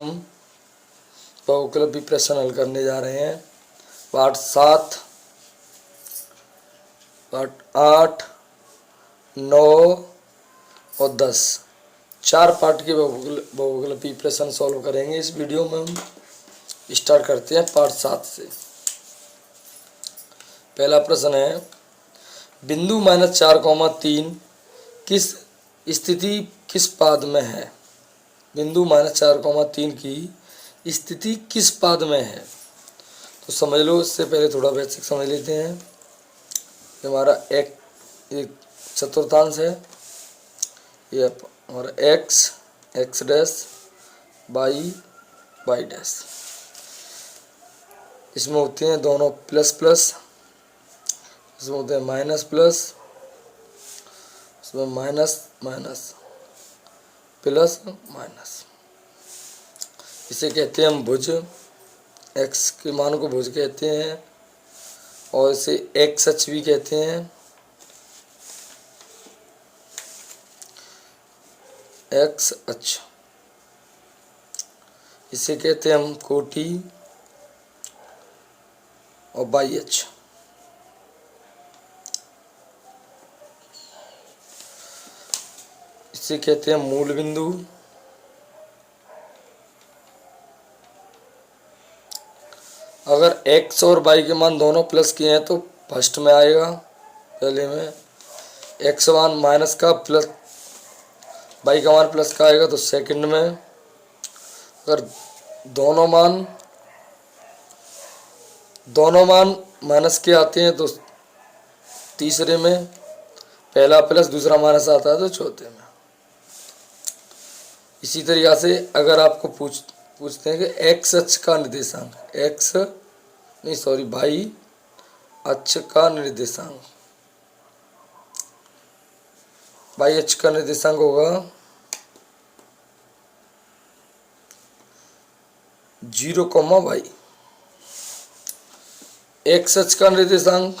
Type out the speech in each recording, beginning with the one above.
हम बहुकलपी प्रश्न हल करने जा रहे हैं। पाठ 7, पाठ 8, 9 और 10 चार पार्ट के बहुकलपी प्रश्न सॉल्व करेंगे। इस वीडियो में हम स्टार्ट करते हैं पार्ट 7 से। पहला प्रश्न है, बिंदु -4, 3 किस स्थिति किस पाद में है। बिंदु -4, 3 की स्थिति किस पाद में है। तो समझ लो, इससे पहले थोड़ा बेसिक समझ लेते हैं। हमारा एक चतुर्थांश है, ये हमारा x डैश y डैश, इसमें होते हैं दोनों प्लस प्लस, इसमें होते हैं माइनस प्लस, इसमें माइनस माइनस प्लस माइनस। इसे कहते हैं हम भुज, x के मान को भुज कहते हैं और इसे x अक्ष भी कहते हैं। x अक्ष, इसे कहते हैं हम कोटि और y अक्ष। इसे कहते हैं मूल बिंदु। अगर x और y के मान दोनों प्लस के हैं तो फर्स्ट में आएगा, पहले में। x मान माइनस का प्लस, y का मान प्लस का आएगा तो सेकंड में। अगर दोनों मान माइनस के आते हैं तो तीसरे में, पहला प्लस दूसरा माइनस आता है तो चौथे में। इसी तरीक़ा से अगर आपको पूछते हैं कि x अक्ष का निर्देशांक, y अक्ष का निर्देशांक, y अक्ष का निर्देशांक होगा 0, y। x अक्ष का निर्देशांक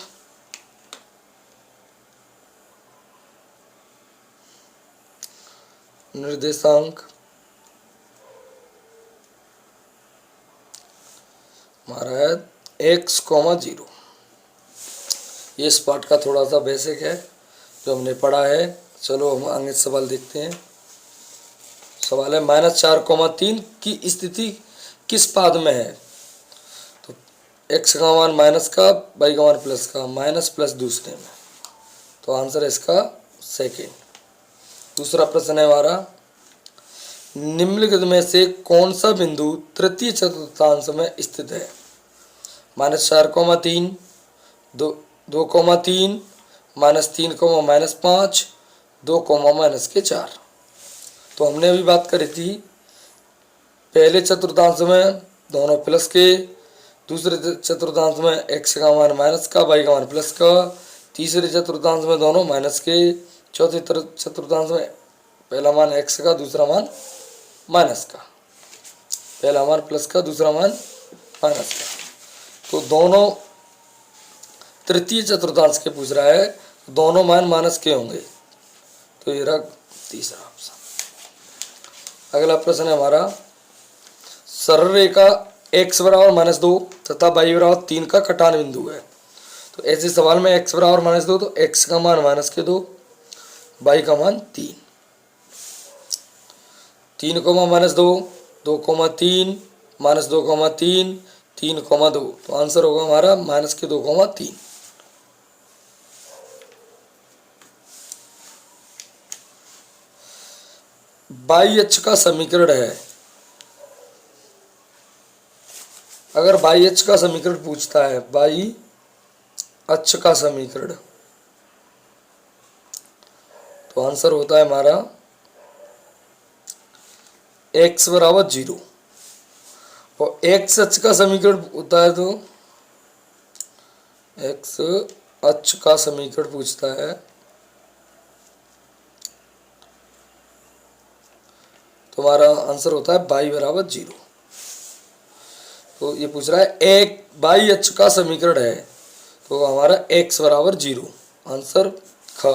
हमारा है x, 0। ये इस पार्ट का थोड़ा सा बेसिक है जो हमने पढ़ा है। चलो हम आगे सवाल देखते हैं। सवाल है, -4, 3 की स्थिति किस पाद में है। तो x का मान माइनस का, y का मान प्लस का, माइनस प्लस दूसरे में, तो आंसर है इसका सेकेंड। दूसरा प्रश्न है हमारा, निम्नलिखित में से कौन सा बिंदु तृतीय चतुर्थांश में स्थित है। -4, 3, 2, 3, -3, -5, 2, -4। तो हमने अभी बात करी थी, पहले चतुर्थांश में दोनों प्लस के, दूसरे चतुर्थांश में x का मान माइनस का, y का मान प्लस का, तीसरे चतुर्थांश में दोनों माइनस के, चौथे चतुर्थांश में पहला मान x का, दूसरा मान माइनस का, पहला मान प्लस का, दूसरा मान माइनस का। तो दोनों तृतीय चतुर्थांश के पूछ रहा है, दोनों मान माइनस के होंगे, तो ये रहा तीसरा ऑप्शन। अगला प्रश्न है हमारा, सरल रेखा x = -2 तथा y = 3 का कटान बिंदु है। तो ऐसे सवाल में x = -2 तो x का मान -2, y का मान 3, 3, -2, 2, 3, -2, 3, 3, 2। तो आंसर होगा हमारा -2, 3। y अक्ष का समीकरण है। अगर y अक्ष का समीकरण पूछता है, y अक्ष का समीकरण, तो आंसर होता है हमारा x = 0। और x अक्ष का समीकरण होता है तो x अक्ष का समीकरण पूछता है तो हमारा आंसर होता है y = 0। तो ये पूछ रहा है एक y अक्ष का समीकरण है, तो हमारा x = 0, आंसर ख।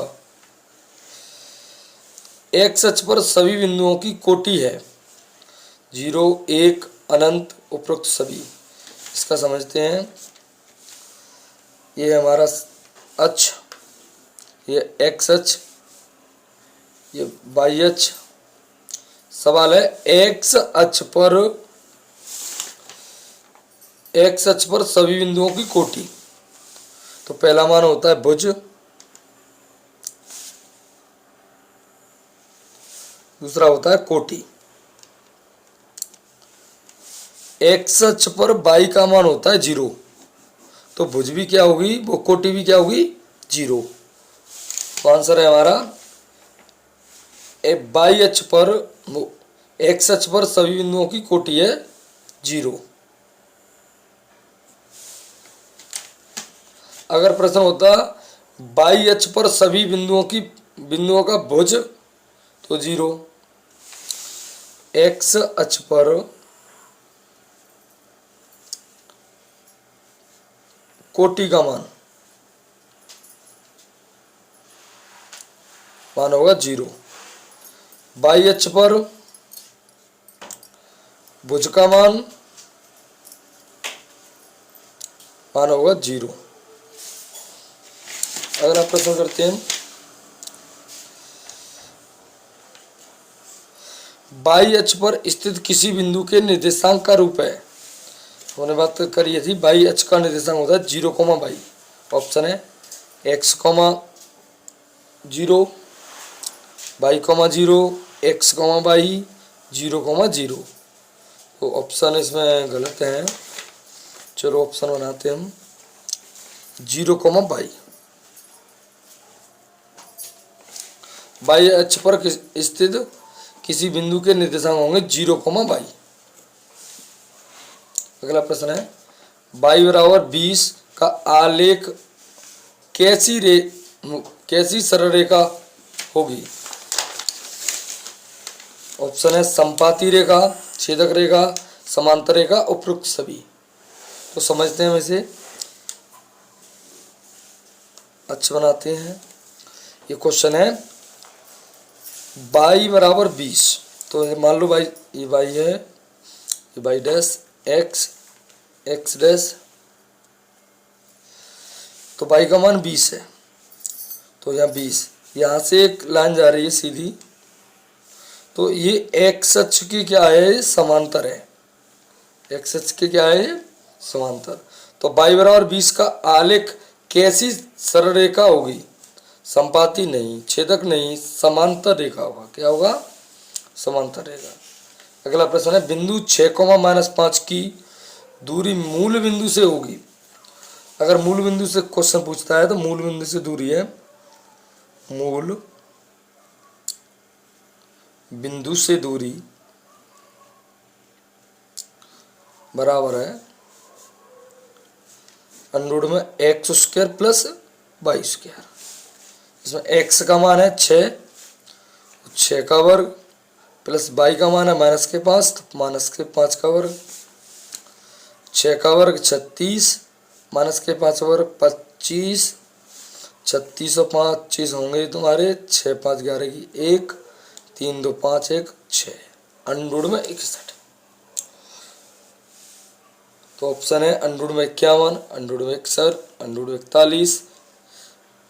x अक्ष पर सभी बिंदुओं की कोटि है जीरो, एक, अनंत, उपरोक्त सभी। इसका समझते हैं। ये हमारा अक्ष, ये एक्स अक्ष, ये वाई अक्ष। सवाल है एक्स अक्ष पर सभी बिंदुओं की कोटि। तो पहला मान होता है भुज, दूसरा होता है कोटि। एक्स अक्ष पर बाई का मान होता है 0, तो भुज भी क्या होगी, वो कोटि भी क्या होगी, 0। तो आंसर है हमारा बाई अक्ष पर, एक्स अक्ष पर सभी बिंदुओं की कोटि है 0। अगर प्रश्न होता बाई अक्ष पर सभी बिंदुओं का भुज, तो 0। एक्स अक्ष पर कोटि का मान होगा 0। बाई अक्ष पर भुज का मान होगा 0। अगला प्रश्न करते हैं। बाई अक्ष पर स्थित किसी बिंदु के निर्देशांक का रूप है। हमने बात करी थी, बाई अक्ष का निर्देशांक होता है 0, बाई। ऑप्शन है x, 0, बाई, 0, x, बाई, 0, 0। तो ऑप्शन इसमें गलत है। चलो ऑप्शन बनाते हैं हम, 0, बाई। बाई अक्ष पर स्थित किसी बिंदु के निर्देशांक होंगे 0, बाई। अगला प्रश्न है बाई बराबर 20 का आलेख कैसी सरल रेखा होगी। ऑप्शन है संपाती रेखा, छेदक रेखा, समांतर रेखा, उपरोक्त सभी। तो समझते हैं, वैसे अच्छा बनाते हैं। ये क्वेश्चन है बाई बराबर 20, तो मान लो बाई, ये बाई है, ये बाई डैश, एक्स डैश, तो बाई का मान 20 है। तो यहाँ 20, यहाँ से एक लाइन जा रही है सीधी, तो ये एक्स अक्ष की क्या है, समांतर है। एक्स अक्ष के क्या है, समांतर। तो बाई बराबर 20 का आलेख कैसी सरल रेखा होगी, संपाती नहीं, छेदक नहीं, समांतर रेखा होगा। क्या होगा, समांतर रेखा। अगला प्रश्न है बिंदु 6, -5 की दूरी मूल बिंदु से होगी। अगर मूल बिंदु से क्वेश्चन पूछता है तो मूल बिंदु से दूरी है, मूल बिंदु से दूरी बराबर है √x² प्लस y²। इसमें x का मान है 6 का वर्ग, प्लस y का मान है -5, तो -5 का वर्ग, 6 का वर्ग 36, -5 वर्ग 25, 36 और 25 होंगे तुम्हारे 6, 5, 11 की 1, 3, 2, 5, 1, 6, √61। तो ऑप्शन है √51, √61, √41,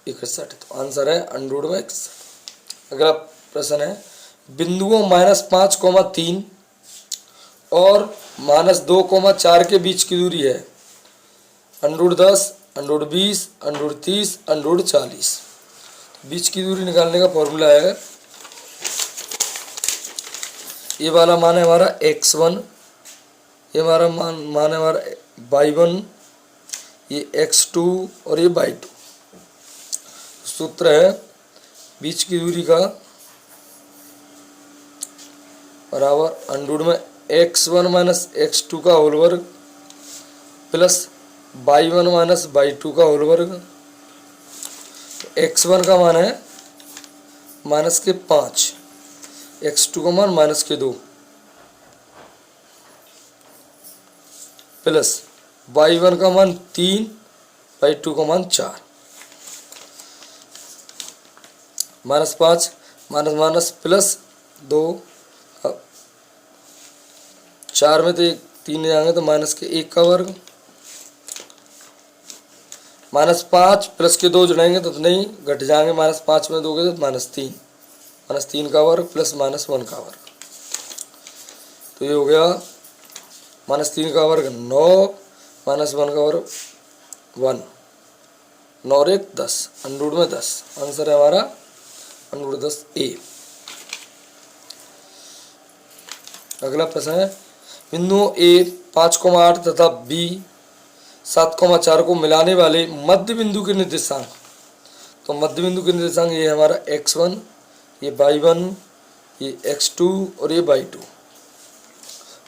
61। तो आंसर है √61। अगला प्रश्न है बिंदुओं -5, 3 और -2, 4 के बीच की दूरी है √10, √20, √30, √40। बीच की दूरी निकालने का फॉर्मूला है, ये वाला मान है हमारा x1, ये हमारा मान है हमारा y1, ये x2 और ये y2। सूत्र है बीच की दूरी का बराबर √x1 - x2 का होल वर्ग प्लस y1 - y2 का होल वर्ग। x1 का मान है -5, x2 का मान -2 प्लस y1 का मान 3, y2 का मान 4। -5 - प्लस 2 4 में तो एक 3 जाएंगे तो माइनस के 1 का वर्ग, -5 प्लस के 2 जुड़ेंगे तो नहीं घट जाएंगे, -5 में दोगे तो -3 का वर्ग प्लस -1 का वर्ग, तो ये हो गया -3 का वर्ग 9, -1 का वर्ग 1, 9 और 1 10, अंडरूट में 10। आंसर है हमारा अंडरूट 10 ए। अगला प्रश्न है बिंदुओं ए 5,8 तथा बी 7,4 को मिलाने वाले मध्य बिंदु के निर्देशांक। तो मध्य बिंदु के निर्देशांक ये हमारा x1, ये y1, ये x2 और ये y2।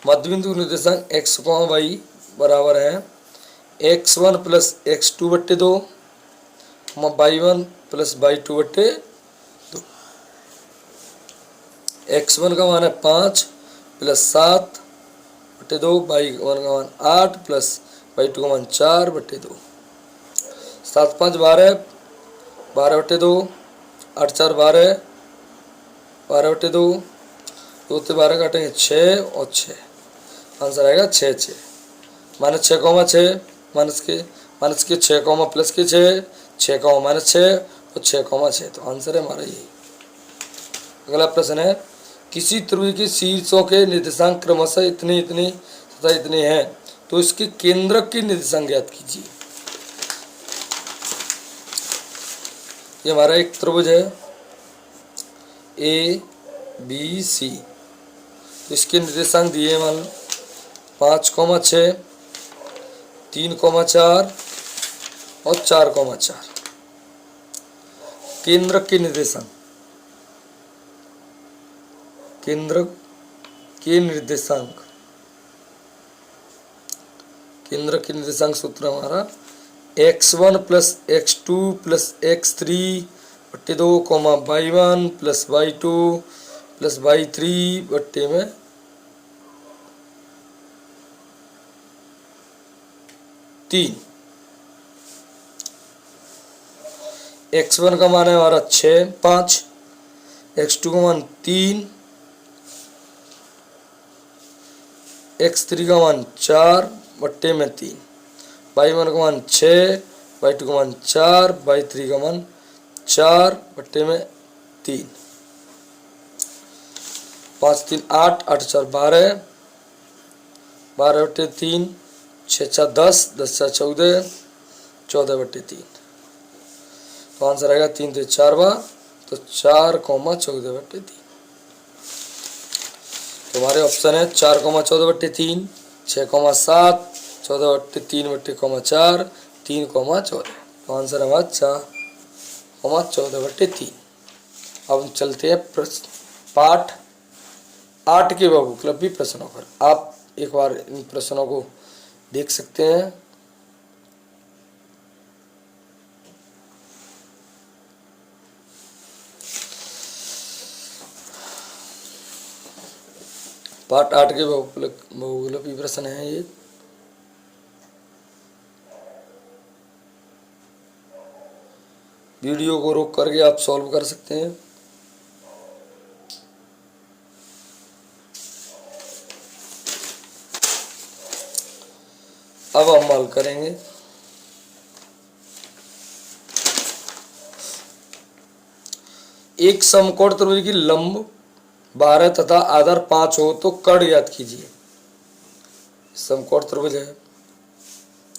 मध्य बिंदु के निर्देशांक x, y बराबर है x1 प्लस x2 बट्टे 2, y1 प्लस y2 बट्टे 2। x1 का मान है 5 प्लस 7 बट्टे 2, y1 का मान 8 प्लस y2 का मान 4 बट्टे 2। 7 5 12, 12 बट्टे 2, 8 4 12, 12 बट्टे 2, 2 से 12 काटेंगे 6 और 6, आंसर आएगा 6 6। -6, माइनस के 6, प्लस के 6, 6, -6 और 6, 6, तो आंसर है हमारा यही। अगला प्रश्न है किसी त्रिभुज के शीर्षों के निर्देशांक क्रमशः इतने इतने तथा इतने हैं, तो इसके केंद्रक की निर्देशांक ज्ञात कीजिए। ये हमारा एक त्रिभुज है ए बी सी, तो इसके निर्देशांक दिए मान लो 5,6, 3,4 और 4,4। केंद्रक के निर्देशांक, केंद्रक के निर्देशांक, केंद्रक के निर्देशांक सूत्र हमारा x1 plus x2 plus x3 बट्टे 2, y1 plus y2 plus y3 बट्टे में 3। x1 का मान है हमारा 5, x2 का मान 3, x3 का मान 4 बट्टे में 3, y1 का मान 6, y2 का मान 4, y3 का मान 4 बट्टे में 3। 5 3 8, 8 4 12, 12 बट्टे 3, 6 4 10, 10 4 14, 14 बट्टे 3, तो आंसर आएगा 3 से 4 बार, तो 4,14 बट्टे 3। तो हमारे ऑप्शन है 4,14 बट्टे 3, 6,7, 14 बट्टे 3 बट्टे 4, 3,14, तो आंसर हमारा 4,14 बट्टे 3। अब हम चलते हैं पाठ 8 के बहुविकल्पी प्रश्नों पर। आप एक बार इन प्रश्नों को देख सकते हैं। पार्ट 8 के बहुविकल्पी प्रश्न है ये। वीडियो को रोक करके आप सॉल्व कर सकते हैं। अब हम हल करेंगे। एक समकोण त्रिभुज की लंब 12 तथा आधार 5 हो तो कर्ण ज्ञात कीजिए। समकोण त्रिभुज है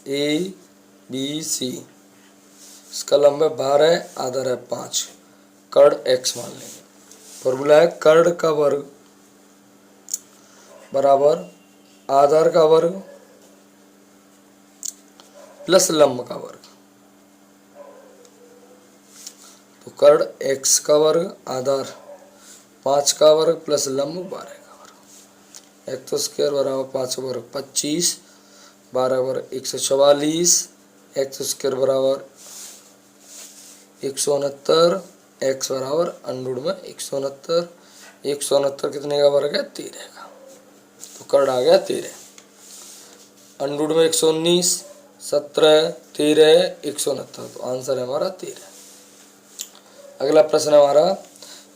ए बी सी, इसका लंब है 12, आधार है 5, कर्ण x मान लेंगे। फॉर्मूला है कर्ण का वर्ग बराबर आधार का वर्ग प्लस लंब का वर्ग। तो कर्ण x का वर्ग आधार 5 का वर्ग प्लस लंब 12 का वर्ग। x स्क्वायर बराबर 5 वर्ग 25, 12 वर्ग 144, x स्क्वायर बराबर 169, x बराबर अंडूड में 169, 169 कितने का वर्ग है 13 का, तो कर्ण आ गया 13। अंडूड में 119, 17, 13, 169, तो आंसर है हमारा 13। अगला प्रश्न हमारा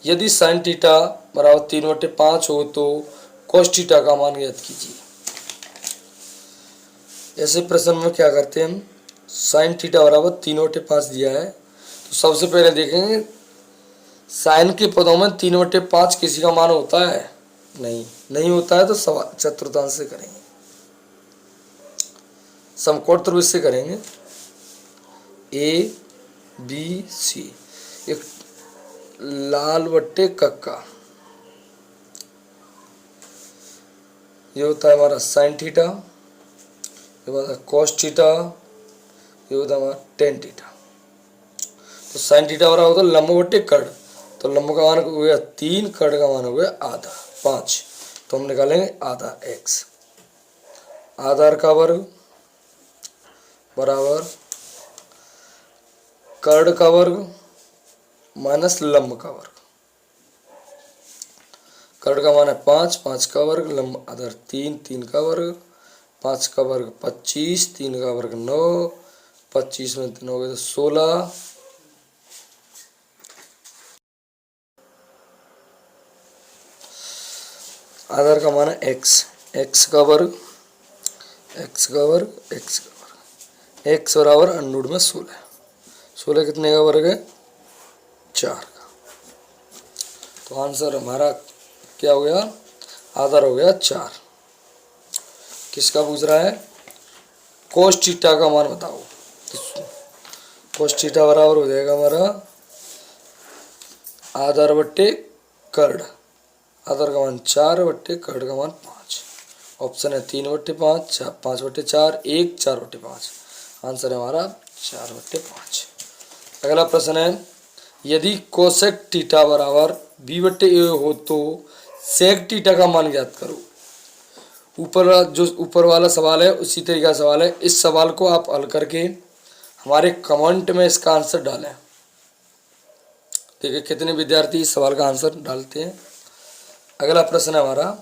यदि साइन थीटा बराबर 3/5 हो तो कोस थीटा का मान ज्ञात कीजिए। ऐसे प्रश्न में क्या करते हैं हम, साइन थीटा बराबर 3/5 दिया है तो सबसे पहले देखेंगे साइन के पदों में 3/5 किसी का मान होता है, नहीं होता है तो सवाल चतुर्थांश से करेंगे, समकोण त्रिभुज से करेंगे। ए बी सी, एक लाल बट्टे कक्का, ये होता है हमारा साइन थीटा, ये होता है कॉस थीटा, ये होता है हमारा टेन थीटा। तो साइन थीटा बराबर होता है लंब बट्टे कर्ण, तो लंब का मान हो गया 3, कर्ण का मान हो गया आधा 5, तो हम निकालेंगे आधा x, आधार का वर्ग बराबर कर्ण का वर्ग माइनस लंब का वर्ग। कर्ण का मान है 5, 5 का वर्ग, लंब आधार 3, 3 का वर्ग, 5 का वर्ग 25, 3 का वर्ग 9, 25 में 3 हो गए तो 16, आधार का मान है x, x का वर्ग, x का वर्ग, x का वर्ग, x बराबर अंडूर में 16, 16 कितने का वर्ग है 4 का, तो आंसर हमारा क्या हो गया, आधार हो गया 4। किसका पूछ रहा है, कोस थीटा का मान बताओ, कोस थीटा बराबर हो जाएगा हमारा आधार बट्टे कर्ण, आधार का मान 4 बट्टे कर्ण का मान 5, ऑप्शन है 3/5, 5/4, 1, 4/5, आंसर है हमारा 4/5। अगला प्रश्न है, यदि कोसेक थीटा बराबर b/a हो तो सेक थीटा का मान ज्ञात करो। ऊपर वाला सवाल है उसी तरीके का सवाल है, इस सवाल को आप हल करके हमारे कमेंट में इसका आंसर डालें। देखिए कितने विद्यार्थी इस सवाल का आंसर डालते हैं। अगला प्रश्न है हमारा,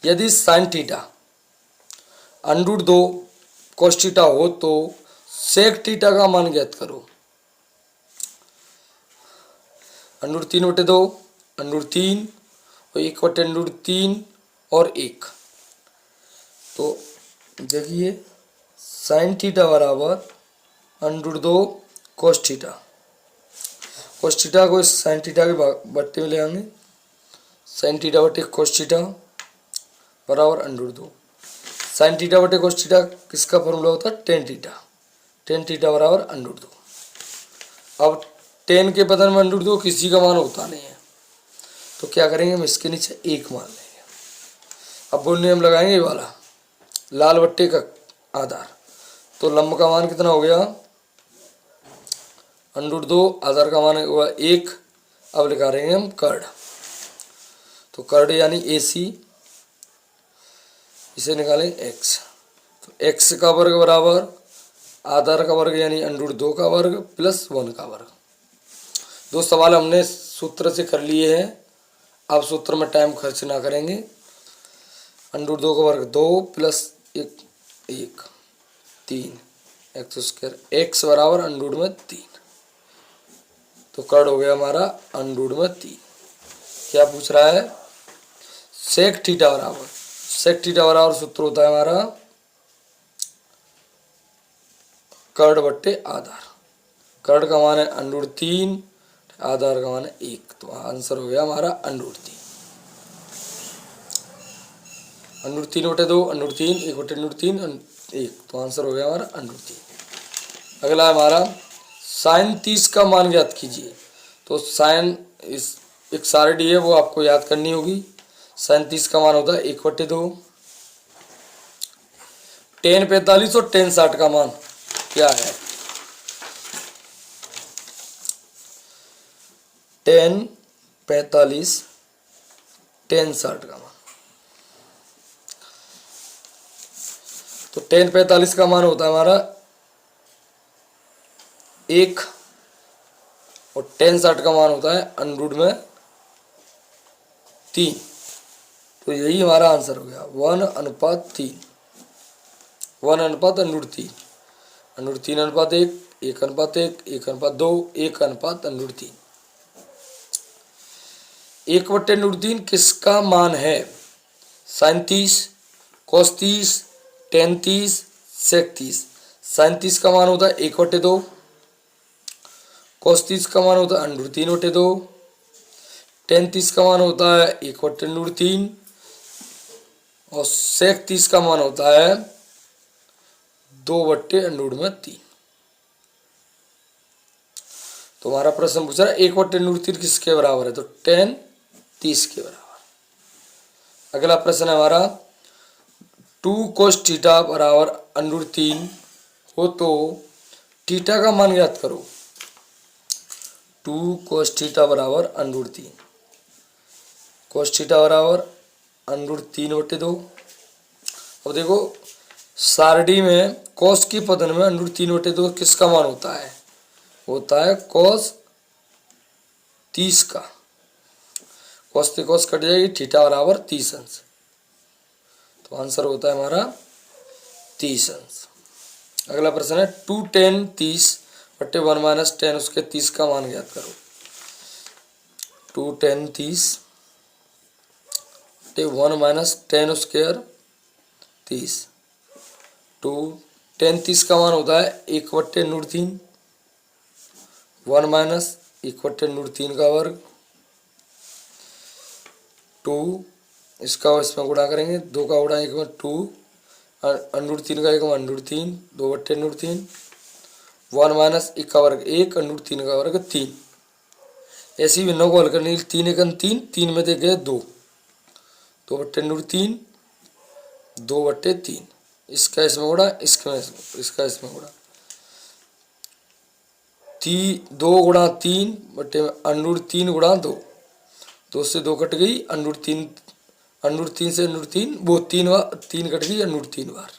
यदि साइन थीटा √2 कोस थीटा हो तो सेक थीटा का मान ज्ञात करो। √3/2, √3 और 1/√3 और 1, तो देखिए साइन थीटा बराबर √2 कोस थीटा, कोस थीटा को साइन थीटा के बट्टे में ले आएंगे, साइन थीटा बटे कोस थीटा बराबर √2, साइन थीटा बटे कोस थीटा किसका फॉर्मूला होता है टेन थीटा, टेन थीटा बराबर √2। अब टेन के बदल में √2 किसी का मान होता नहीं है, तो क्या करेंगे हम इसके नीचे 1 मान लेंगे। अब वो नियम लगाएंगे ये वाला, लाल बट्टे का आधार, तो लंब का मान कितना हो गया √2, आधार का मान हुआ 1, अब लिखा रहे हैं हम कर्ण, तो कर्ण यानी AC, इसे निकालें x, तो x का वर्ग बराबर आधार का वर्ग यानी √2 का वर्ग प्लस 1 का वर्ग। दो सवाल हमने सूत्र से कर लिए हैं, अब सूत्र में टाइम खर्च ना करेंगे। √2 का वर्ग 2 प्लस 1 3 x², x बराबर √3, तो कर्ण हो गया हमारा √3। क्या पूछ रहा है, सेक थीटा बराबर, सेक थीटा बराबर सूत्र होता है हमारा कर्ण बट्टे आधार, कर्ण का मान है √3, आधार का मान है 1, तो आंसर हो गया हमारा √3, √3/2, √3, 1/√3, 1, तो आंसर हो गया हमारा √3। अगला हमारा साइन 30 का मान ज्ञात कीजिए, तो साइन इस एक सारणी है वो आपको याद करनी होगी। साइन 30 का मान होता है 1/2, टेन 45 और टेन 60 का मान क्या है, टेन 45 टेन 60 का मान, तो टेन 45 का मान होता है हमारा 1 और टेन 60 का मान होता है √3, तो यही हमारा आंसर हो गया 1:3, 1:√3, √3:1, 1:1, 1:2, 1:√3। 1/√3 किसका मान है, साइन 30, कोस 30, टेन 30, सेक 30, साइन 30 का मान होता है 1/2, कोस 30 का मान होता है √3/2, टेन 30 का मान होता है 1/√3 और सेक 30 का मान होता है 2/√3। तो हमारा प्रश्न पूछ रहा है 1/√3 किसके बराबर है, तो टेन 30 के बराबर। अगला प्रश्न है हमारा 2 cos थीटा बराबर √3 हो तो थीटा का मान ज्ञात करो। 2 cos थीटा बराबर √3, cos थीटा बराबर √3/2। अब देखो सारणी में cos की पदन में √3/2 किसका मान होता है cos 30 का। cos से cos कट जाएगी, थीटा बराबर 30 अंश, तो आंसर होता है हमारा 30 अंश। अगला प्रश्न है 2 tan 30/1 - tan उसके 30 का मान ज्ञात करो। 2 tan 30/1 - tan स्क्वायर 30। 2 tan 30 का मान होता है 1/√3, 1 - 1/√3 का वर्ग, 2 इसका इसमें गुणा करेंगे, 2 का गुणा 1 में 2, √3 का 1 में √3, 2/√3, 1 - 1 का वर्ग 1, √3 का वर्ग 3। ऐसी भी 9 को हल करने के लिए 3 × 3, 3 में दे गए 2, 2/√3, 2/3, इसका इसमें गुणा, इसका इसमें गुणा, 2 × 3 बटे √3 × 2, 2 से 2 कट गई, √3 से √3 वो 3 कट गई √3 बार,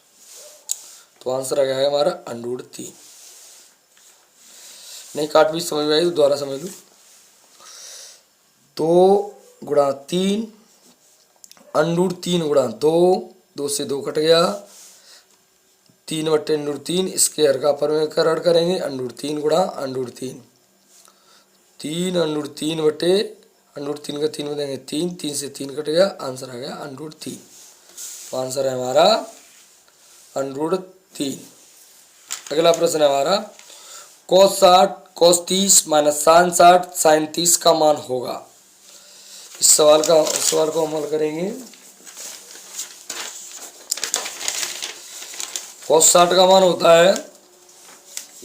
तो आंसर आ गया है हमारा √3। नहीं काट भी समझ में आई तो दोबारा समझ लो। 2 × 3 √3 × 2, 2 से 2 कट गया, 3/√3, इसके हर का परिमेयकरण करेंगे, √3 × √3, 3 √3 बटे √3 का 3 में देंगे 3, 3 से 3 कट गया, आंसर आ गया √3। तो आंसर है हमारा √3। अगला प्रश्न है हमारा cos 60 cos 30 - sin 60 sin 30 का मान होगा। इस सवाल को हम हल करेंगे। cos 60 का मान होता है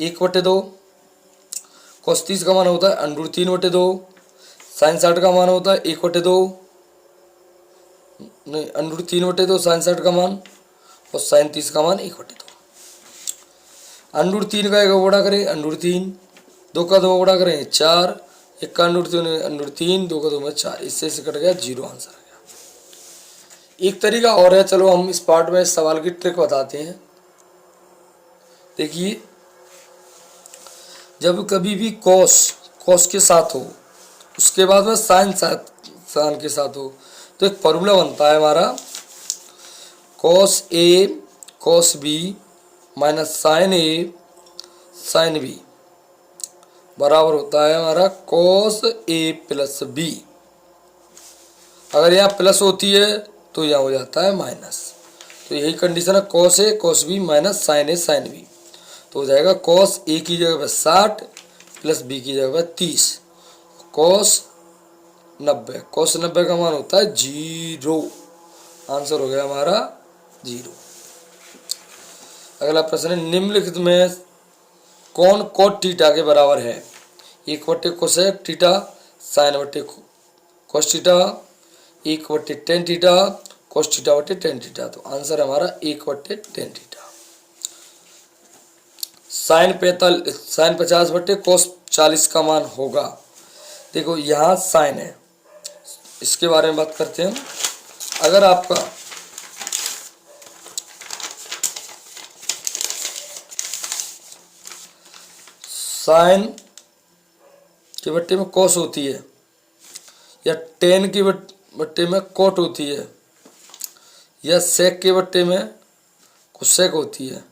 1/2, cos 30 का मान होता है √3/2, sin 60 का मान होता है 1/2, नहीं √3/2 sin 60 का मान, और sin 30 का मान 1/2। √3 का 1 गुणा करें √3, 2 का 2 गुणा करें 4, 1 का √3, 2 का 2 में 4, इससे कट गया 0, आंसर आ गया। एक तरीका और है, चलो हम इस पार्ट में इस सवाल की ट्रिक बताते हैं। देखिए जब कभी भी cos के साथ हो, उसके बाद में sin के साथ हो, तो एक फॉर्मूला बनता है हमारा cos A cos B - sin A sin B बराबर होता है हमारा cos A + B। अगर यहाँ प्लस होती है तो यहाँ हो जाता है माइनस, तो यही कंडीशन है cos A cos B - sin A sin B। तो हो जाएगा cos A की जगह पर 60 + B की जगह पर 30, cos 90 का मान होता है 0, आंसर हो गया हमारा 0। अगला प्रश्न है निम्नलिखित में कौन cot थीटा के बराबर है। 1/cosec theta, sin/cos theta, 1/tan theta, cos थीटा/tan थीटा, तो आंसर हमारा 1/tan थीटा। sin 50/cos 40 का मान होगा। देखो यहाँ साइन है, इसके बारे में बात करते हैं। अगर आपका साइन के बट्टे में कॉस होती है या टेन के बट्टे में कोट होती है या सेक के बट्टे में कोसेक होती है,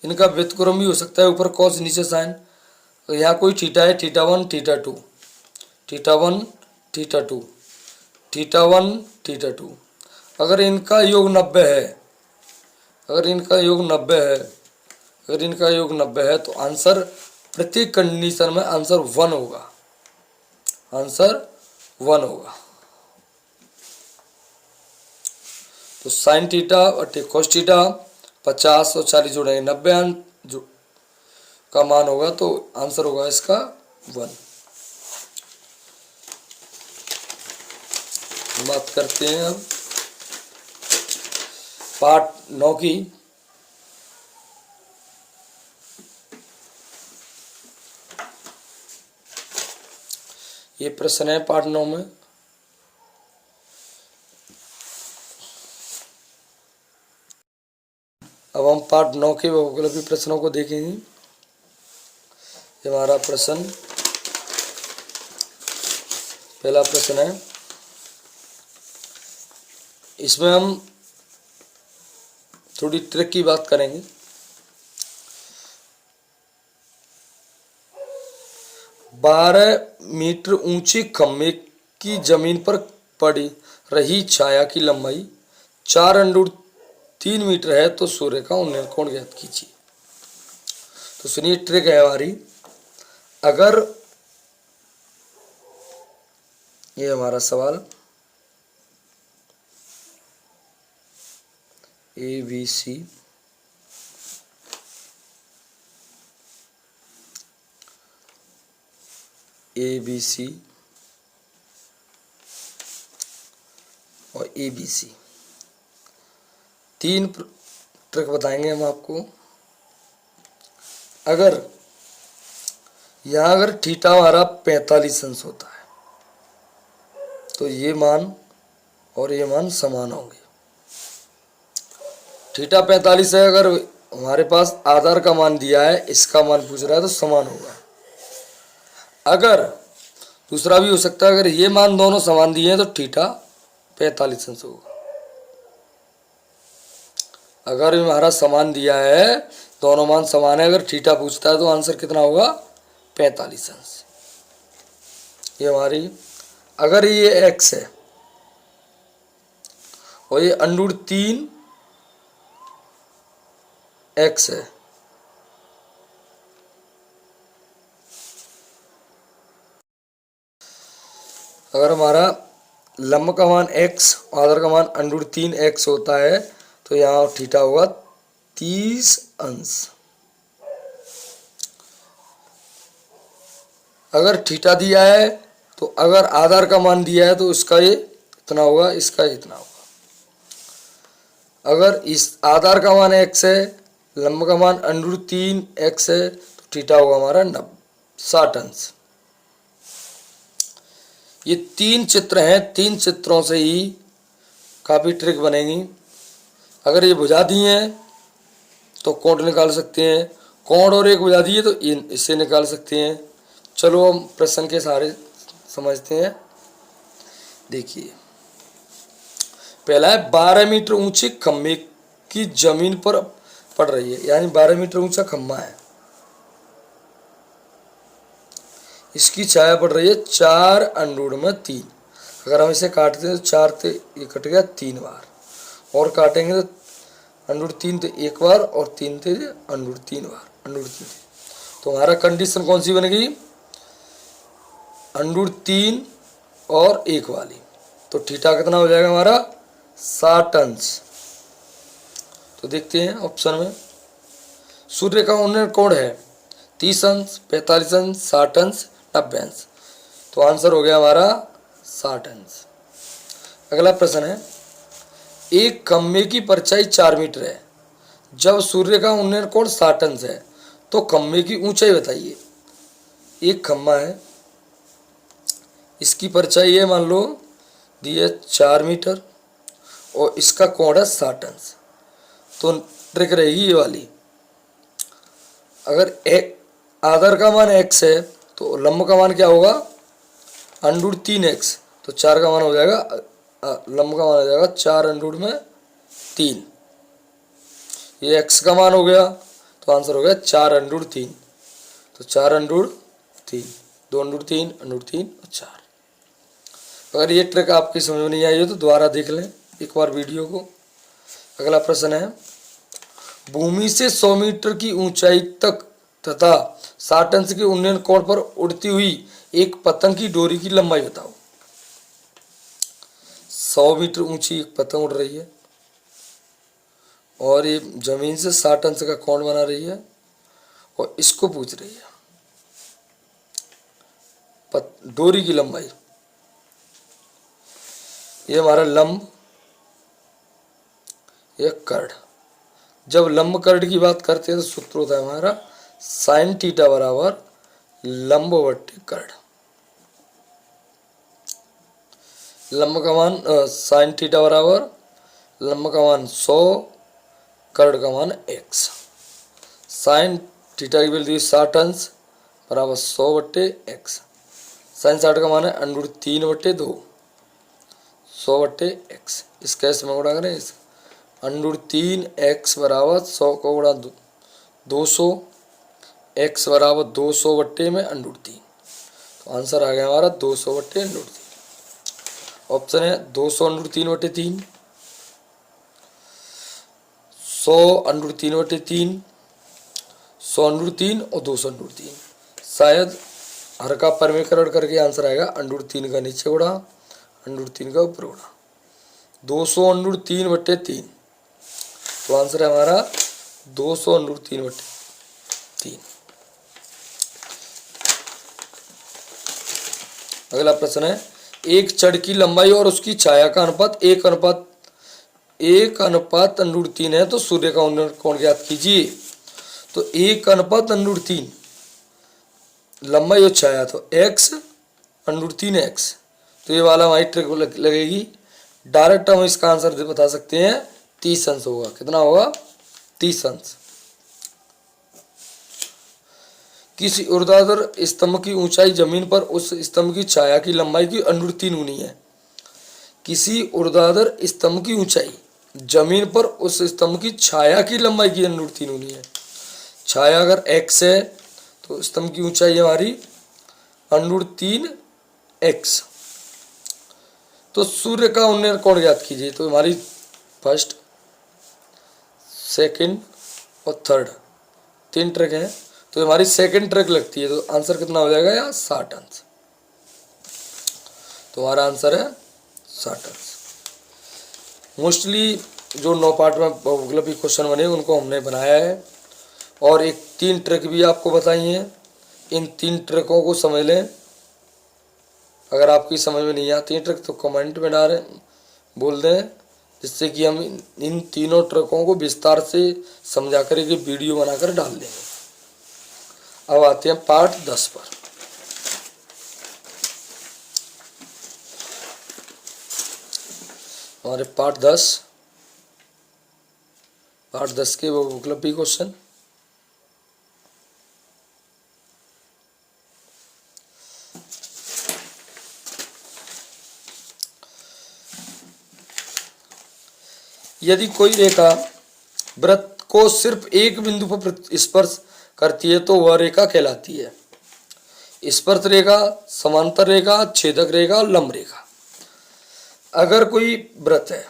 इनका व्युत्क्रम भी हो सकता है, ऊपर कॉस नीचे साइन। तो यहाँ कोई थीटा है, theta 1 theta 2, theta 1 theta 2, theta 1 theta 2, अगर इनका योग 90 है, अगर इनका योग 90 है, अगर इनका योग 90 है तो आंसर प्रत्येक कंडीशन में आंसर 1 होगा, आंसर 1 होगा। तो साइन थीटा और कोस थीटा 50 और 40 जोड़ेंगे 90 का मान होगा, तो आंसर होगा इसका 1। बात करते हैं अब पार्ट 9 की। ये प्रश्न है पार्ट 9 में। अब हम पार्ट 9 के बहुविकल्पी प्रश्नों को देखेंगे। ये हमारा प्रश्न, पहला प्रश्न है, इसमें हम थोड़ी ट्रिक की बात करेंगे। बारह मीटर ऊंची खम्भे की जमीन पर पड़ी रही छाया की लंबाई 4√3 मीटर है, तो सूर्य का उन्नयन कोण ज्ञात कीजिए। तो सुनिए, ट्रिक है हमारी। अगर ये हमारा सवाल ABC और ABC, तीन ट्रिक बताएंगे हम आपको। अगर यहाँ अगर थीटा हमारा 45 अंश होता है तो ये मान और ये मान समान होंगे। थीटा 45 है, अगर हमारे पास आधार का मान दिया है, इसका मान पूछ रहा है, तो समान होगा। अगर दूसरा भी हो सकता है, अगर ये मान दोनों समान दिए हैं तो थीटा 45 अंश होगा। अगर हमारा समान दिया है, दोनों मान समान है, अगर थीटा पूछता है तो आंसर कितना होगा? 45 अंश। ये हमारी, अगर ये x है और ये √3 x है, अगर हमारा लंब का मान x और आधार का मान √3 x होता है तो यहाँ थीटा होगा 30 अंश। अगर थीटा दिया है तो अगर आधार का मान दिया है तो इसका ये इतना होगा, इसका इतना होगा। अगर इस आधार का मान x है, लंब का मान √3 x है, तो थीटा होगा हमारा 60 अंश। ये तीन चित्र हैं, तीन चित्रों से ही काफ़ी ट्रिक बनेगी। अगर ये बुझा दिए हैं तो कोण निकाल सकते हैं, कोण और एक बुझा दिए तो इससे निकाल सकते हैं। चलो हम प्रश्न के सहारे समझते हैं। देखिए, पहला है 12 मीटर ऊंची खम्भे की जमीन पर पड़ रही है, यानी 12 मीटर ऊंचा खम्भा है, इसकी छाया पड़ रही है 4√3। अगर हम इसे काटते हैं तो 4 से ये कट गया 3 बार, और काटेंगे तो √3 तो एक बार और 3 थे √3 बार, √3। तो हमारा कंडीशन कौन सी बनेगी? √3 और 1 वाली। तो थीटा कितना हो जाएगा हमारा? 60 अंश। तो देखते हैं ऑप्शन में, सूर्य का उन्नयन कोण है 30 अंश, 45 अंश, 60 अंश, 90 अंश। तो आंसर हो गया हमारा 60 अंश। अगला प्रश्न है, एक खम्भे की परछाई 4 मीटर है, जब सूर्य का उन्नयन कोण 60 अंश है, तो खम्भे की ऊंचाई बताइए। एक खम्भा है, इसकी परछाई है मान लो दी है 4 मीटर और इसका कोण है 60 अंश। तो ट्रिक रहेगी ये वाली, अगर एक आधार का मान x है तो लंब का मान क्या होगा? √3 x। तो 4 का मान हो जाएगा, लंब का मान हो जाएगा 4√3। ये x का मान हो गया तो आंसर हो गया 4√3। तो 4√3, 2√3, √3 और 4। अगर ये ट्रिक आपकी समझ में नहीं आई हो तो दोबारा देख लें एक बार वीडियो को। अगला प्रश्न है, भूमि से 100 मीटर की ऊंचाई तक तथा 60 अंश के उन्नयन कोण पर उड़ती हुई एक पतंग की डोरी की लंबाई बताओ। 100 मीटर ऊंची एक पतंग उड़ रही है और ये जमीन से 60 अंश का कोण बना रही है और इसको पूछ रही है डोरी की लंबाई। ये हमारा लंब, ये कर्ण। जब लंब कर्ण की बात करते हैं तो सूत्र होता है हमारा साइन थीटा बराबर लंब बट्टे कर्ण। लंब का मान साइन थीटा बराबर लंब का मान 100, कर्ण का मान x। साइन थीटा की वैल्यू 60 अंश बराबर 100 बट्टे x। साइन 60 का मान है √3 बट्टे 2, 100 बट्टे x। इसका इसमें गुणा करें, इस √3x बराबर 100 को गुणा 200, x बराबर 200 बट्टे में √3। तो आंसर आ गया हमारा 200 बट्टे √3। ऑप्शन है 200 √3 बट्टे 3, 100 √3 बट्टे 3, 100 √3 और 200 √3। शायद हर का परमीकरण करके आंसर आएगा √3 का नीचे गुणा, √3 का ऊपर गुणा, 200 √3 बट्टे 3। तो आंसर है हमारा 200 √3 बट्टे 3। अगला प्रश्न है, एक छड़ की लंबाई और उसकी छाया का अनुपात 1:3 है तो सूर्य का उन्नयन कोण ज्ञात कीजिए। तो 1:3 लंबाई और छाया, तो x/3x। तो ये वाला हमारी ट्रिक लगेगी। डायरेक्ट हम इसका आंसर बता सकते हैं 30 अंश होगा। कितना होगा? 30 अंश। किसी ऊर्ध्वाधर स्तंभ की ऊंचाई जमीन पर उस स्तंभ की छाया की लंबाई की √3 गुनी है। किसी ऊर्ध्वाधर स्तंभ की ऊंचाई जमीन पर उस स्तंभ की छाया की लंबाई की √3 गुनी है। छाया अगर x है तो स्तंभ की ऊंचाई हमारी √3x। तो सूर्य का उन्नयन कोण ज्ञात कीजिए। तो हमारी फर्स्ट, सेकंड और थर्ड 3 ट्रिक है। तो हमारी सेकंड ट्रिक लगती है। तो आंसर कितना हो जाएगा यहाँ? 60 अंश। तो हमारा आंसर है 60 अंश। मोस्टली जो 9 पार्ट में बहुविकल्प के क्वेश्चन बने उनको हमने बनाया है और एक 3 ट्रिक भी आपको बताई हैं। इन 3 ट्रिकों को समझ लें। अगर आपकी समझ में नहीं आती है ट्रिक तो कमेंट में बोल दें, जिससे कि हम इन तीनों ट्रिकों को विस्तार से समझा कर एक वीडियो बनाकर डाल देंगे। अब आते हैं पार्ट 10 पर। हमारे पार्ट 10 के वो बहुविकल्पी क्वेश्चन। यदि कोई रेखा वृत्त को सिर्फ एक बिंदु पर स्पर्श करती है तो वह रेखा कहलाती है स्पर्श रेखा, समांतर रेखा, छेदक रेखा और लंब रेखा। अगर कोई वृत्त है,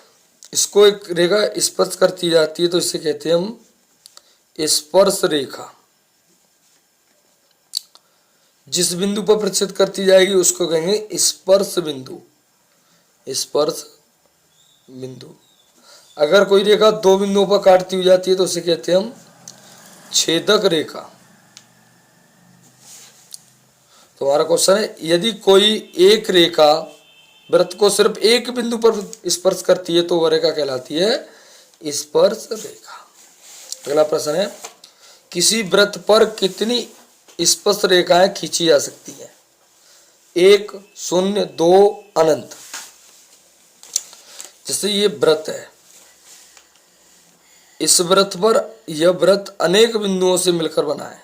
इसको एक रेखा स्पर्श करती जाती है तो इसे कहते हैं हम स्पर्श रेखा। जिस बिंदु पर प्रक्षेप करती जाएगी उसको कहेंगे स्पर्श बिंदु। स्पर्श बिंदु। अगर कोई रेखा 2 बिंदुओं पर काटती हुई जाती है तो उसे कहते हैं हम छेदक रेखा। तो हमारा क्वेश्चन है, यदि कोई एक रेखा वृत्त को सिर्फ एक बिंदु पर स्पर्श करती है तो वह रेखा कहलाती है स्पर्श रेखा। अगला प्रश्न है, किसी वृत्त पर कितनी स्पर्श रेखाएं खींची जा सकती हैं? 1, 0, 2, अनंत। जैसे ये वृत्त है, इस वृत्त पर यह वृत्त अनेक बिंदुओं से मिलकर बना है,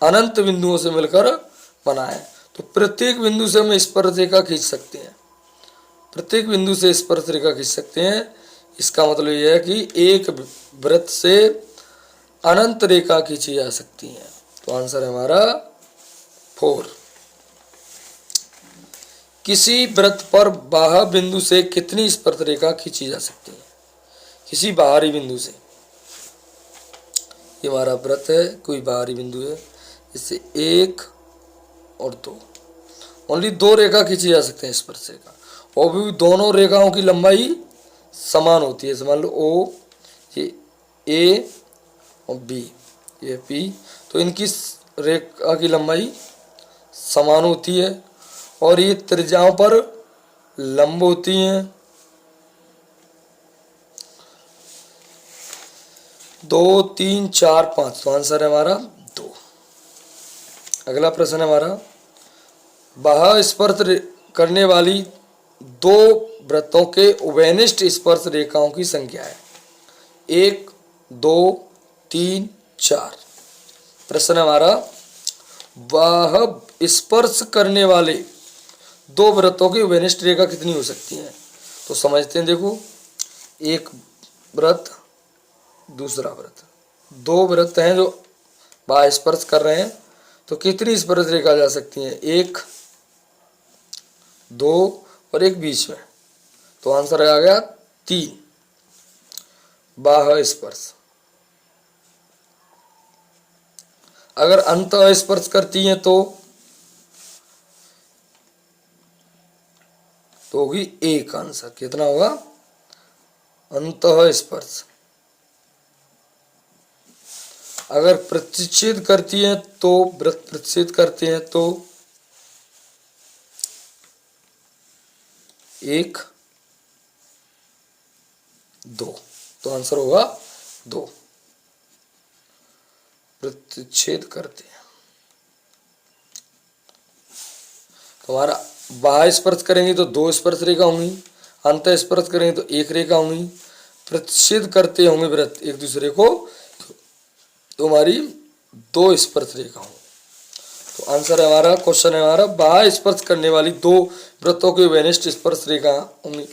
अनंत बिंदुओं से मिलकर बना है। तो प्रत्येक बिंदु से हम स्पर्श रेखा खींच सकते हैं। प्रत्येक बिंदु से स्पर्श रेखा खींच सकते हैं। इसका मतलब यह है कि एक वृत्त से अनंत रेखा खींची जा सकती है। तो आंसर है हमारा 4। किसी वृत्त पर बाह्य बिंदु से कितनी स्पर्श रेखा खींची जा सकती है? किसी बाहरी बिंदु से ये हमारा वृत्त है, कोई बाहरी बिंदु है, इससे 1 और 2, ओनली 2 रेखा खींची जा सकते हैं स्पर्श रेखा, और भी दोनों रेखाओं की लंबाई समान होती है। मान लो ओ, ये ए और बी, ये पी, तो इनकी रेखा की लंबाई समान होती है और ये त्रिज्याओं पर लंब होती हैं। 2, 3, 4, 5, तो आंसर है हमारा 2। अगला प्रश्न है हमारा, बाह्य स्पर्श करने वाली 2 वृत्तों के उभयनिष्ठ स्पर्श रेखाओं की संख्या है। 1, 2, 3, 4। प्रश्न है हमारा, बाह्य स्पर्श करने वाले 2 वृत्तों की उभयनिष्ठ रेखा कितनी हो सकती है? तो समझते हैं। देखो, एक वृत्त, दूसरा वृत्त, 2 वृत्त हैं जो बाह्य स्पर्श कर रहे हैं, तो कितनी स्पर्श रेखा जा सकती हैं? 1, 2 और एक बीच में, तो आंसर आ गया 3 बाह्य स्पर्श। अगर अंतः स्पर्श करती हैं तो होगी 1 आंसर। कितना होगा? अंतः स्पर्श। अगर प्रतिच्छेद करती है तो, वृत्त प्रतिच्छेद करते हैं तो 1, 2, तो आंसर होगा 2। प्रतिच्छेद करते हैं तो हमारा बाह्य स्पर्श करेंगे तो 2 स्पर्श रेखा होंगी, अंत स्पर्श करेंगे तो 1 रेखा होंगी, प्रतिच्छेद करते होंगे वृत्त एक दूसरे को तो हमारी 2 स्पर्श रेखा होंगी। तो आंसर है हमारा, क्वेश्चन है हमारा, बाह्य स्पर्श करने वाली 2 वृत्तों के उभयनिष्ठ स्पर्श रेखा होंगी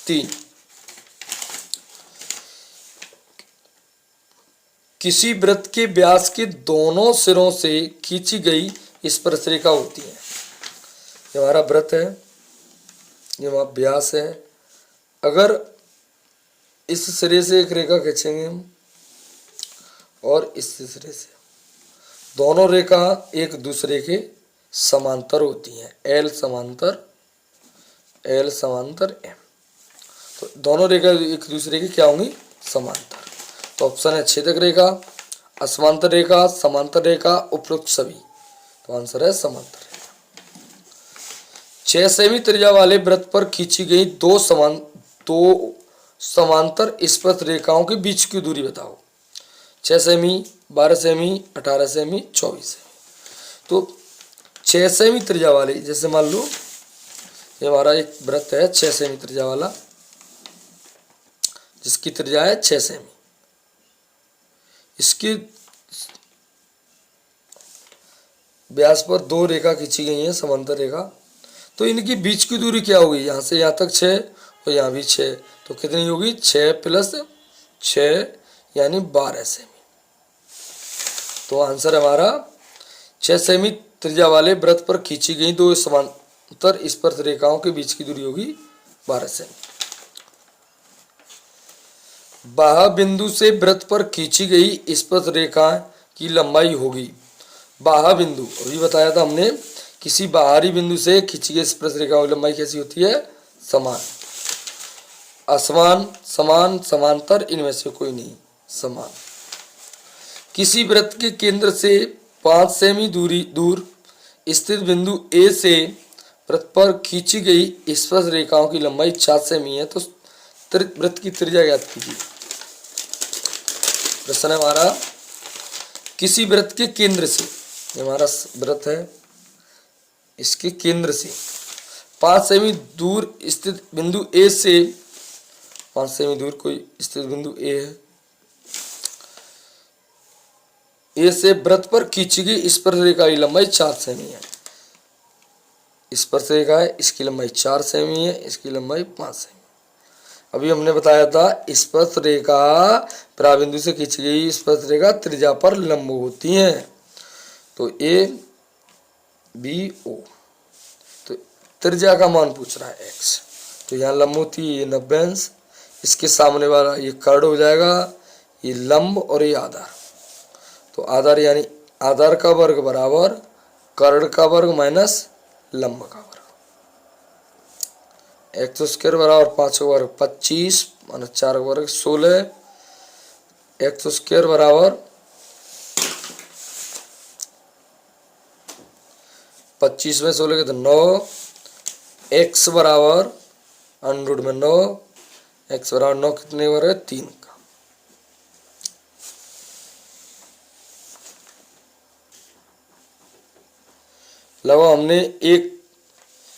3। किसी वृत्त के व्यास के दोनों सिरों से खींची गई स्पर्श रेखा होती है। ये हमारा वृत्त है, ये हमारा व्यास है। अगर इस सिरे से एक रेखा खींचेंगे हम और इस सिरे से, दोनों रेखा एक दूसरे के समांतर होती हैं, L समांतर M, तो दोनों रेखा एक दूसरे की क्या होंगी? समांतर। तो ऑप्शन है छेदक रेखा, असमांतर रेखा, समांतर रेखा, उपरोक्त सभी। तो आंसर है समांतर रेखा। 6 सेमी त्रिज्या वाले वृत्त पर खींची गई 2 समांतर स्पर्श रेखाओं के बीच की दूरी बताओ। 6 सेमी, 12 सेमी, 18 सेमी, 24 सेमी। तो 6 सेमी त्रिज्या वाले, जैसे मान लो ये हमारा एक वृत्त है 6 सेमी त्रिज्या वाला, जिसकी त्रिज्या है 6 सेमी। इसकी व्यास पर 2 रेखा खींची गई है, समांतर रेखा, तो इनकी बीच की दूरी क्या होगी? यहाँ से यहाँ तक 6 और यहाँ भी 6, तो कितनी होगी? 6 + 6 यानी 12 सेमी। तो आंसर हमारा 6 सेमी त्रिज्या वाले वृत्त पर खींची गई 2 समांतर स्पर्श रेखाओं के बीच की दूरी होगी 12 सेमी। बाह्य बिंदु से वृत्त पर खींची गई स्पर्श रेखा की लंबाई होगी। बाह्य बिंदु, अभी बताया था हमने, किसी बाहरी बिंदु से खींची गई स्पर्श रेखा की लंबाई कैसी होती है? समान, असमान, समान, समांतर, इनमें से कोई नहीं, समान। किसी वृत्त के केंद्र से 5 सेमी दूर स्थित बिंदु ए से वृत्त पर खींची गई स्पर्श रेखाओं की लंबाई 4 सेमी है, तो वृत्त की त्रिज्या ज्ञात कीजिए। प्रश्न है हमारा, किसी वृत्त के केंद्र से, ये हमारा वृत्त है, इसके केंद्र से 5 सेमी दूर स्थित बिंदु ए से, 5 सेमी दूर कोई स्थित बिंदु ए है, ए से वृत्त पर खींची गई स्पर्श रेखा की लंबाई 4 सेमी है। स्पर्श रेखा है, इसकी लंबाई 4 सेमी है, इसकी लंबाई 5 सेमी। अभी हमने बताया था स्पर्श रेखा प्राबिंदु से खींची गई स्पर्श रेखा त्रिज्या पर लंब होती है। तो ए बी ओ, तो त्रिज्या का मान पूछ रहा है x, तो यहाँ लंब होती है ये 90 अंश, इसके सामने वाला ये कर्ण हो जाएगा, ये लंब और ये आधार। तो आधार यानी आधार का वर्ग बराबर कर्ण का वर्ग माइनस लंब का वर्ग। एक्स स्क्वायर बराबर 5 का वर्ग 25 माइनस 4 का वर्ग 16। एक्स स्क्वायर बराबर 25 में 16 के तो 9। एक्स बराबर अंडर में 9। एक्स बराबर 9 कितने वर्ग है 3 का। लगभग हमने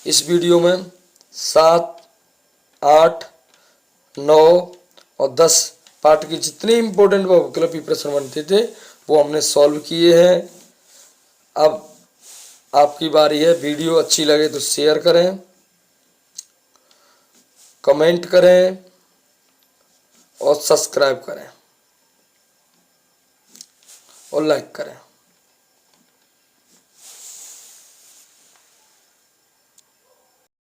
इस वीडियो में 7, 8, 9 और 10 पार्ट की जितने इंपॉर्टेंट वोकैबुलरी प्रश्न बनते थे वो हमने सॉल्व किए हैं। अब आपकी बारी है। वीडियो अच्छी लगे तो शेयर करें, कमेंट करें और सब्सक्राइब करें और लाइक करें।